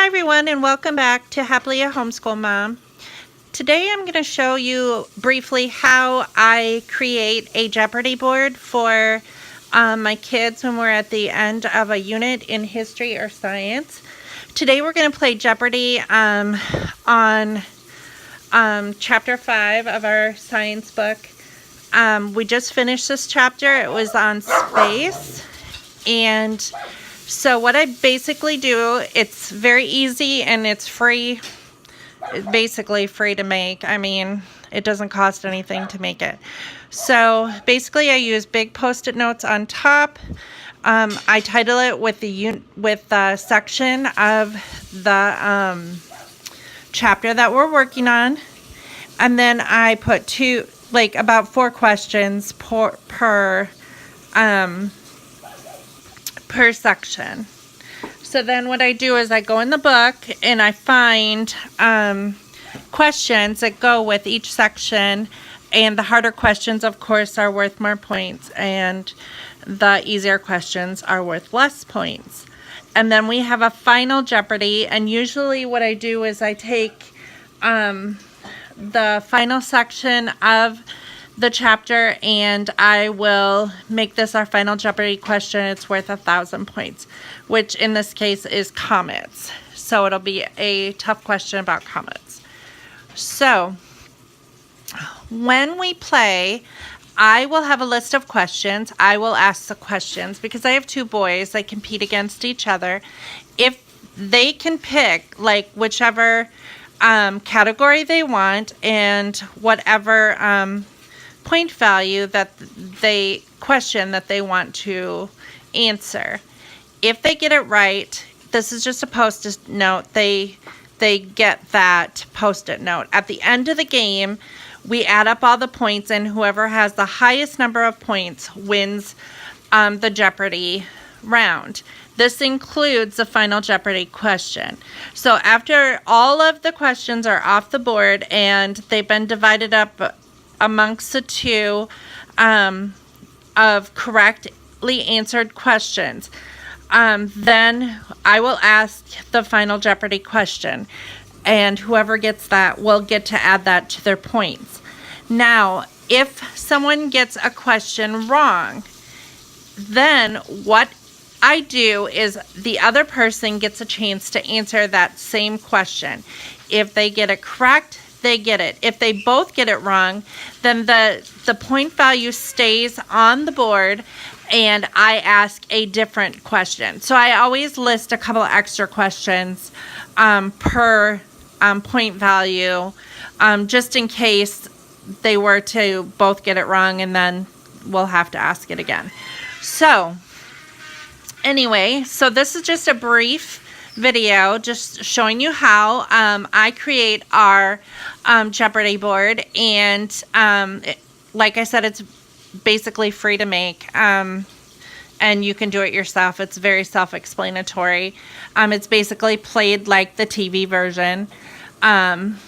Hi everyone, and welcome back to Happily a Homeschool Mom. Today I'm going to show you briefly how I create a Jeopardy board for my kids when we're at the end of a unit in history or science. Today we're going to play Jeopardy on chapter 5 of our science book. We just finished this chapter. It was on space, and so what I basically do, it's very easy and it's free. It's basically free to make. I mean, it doesn't cost anything to make it. So basically I use big post-it notes on top. I title it with the section of the chapter that we're working on. And then I put about 4 questions per section. So then what I do is I go in the book and I find questions that go with each section, and the harder questions, of course, are worth more points, and the easier questions are worth less points. And then we have a final Jeopardy, and usually what I do is I take the final section of the chapter and I will make this our final Jeopardy question. It's worth 1,000 points, which in this case is comets. So it'll be a tough question about comets. So when we play, I will have a list of questions. I will ask the questions because I have 2 boys. They compete against each other. If they can pick whichever category they want and whatever point value that they want to answer. If they get it right, this is just a post-it note, they get that post-it note. At the end of the game, we add up all the points, and whoever has the highest number of points wins the Jeopardy round. This includes the final Jeopardy question. So after all of the questions are off the board and they've been divided up amongst the 2 of correctly answered questions, then I will ask the final Jeopardy question, and whoever gets that will get to add that to their points. Now, if someone gets a question wrong, then what I do is the other person gets a chance to answer that same question. If they get it correct, they get it. If they both get it wrong, then the point value stays on the board and I ask a different question. So I always list a couple extra questions per point value, just in case they were to both get it wrong, and then we'll have to ask it again. So anyway, so this is just a brief video just showing you how I create our Jeopardy board, and like I said, it's basically free to make, and you can do it yourself. It's very self-explanatory. It's basically played like the TV version, and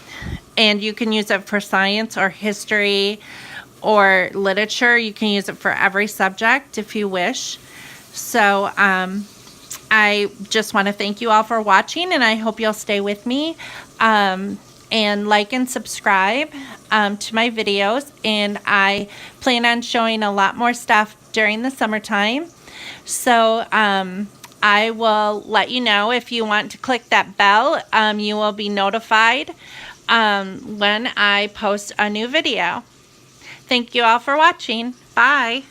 you can use it for science or history or literature. You can use it for every subject if you wish. So I just want to thank you all for watching, and I hope you'll stay with me and like and subscribe to my videos. And I plan on showing a lot more stuff during the summertime. So I will let you know. If you want to click that bell, you will be notified when I post a new video. Thank you all for watching. Bye.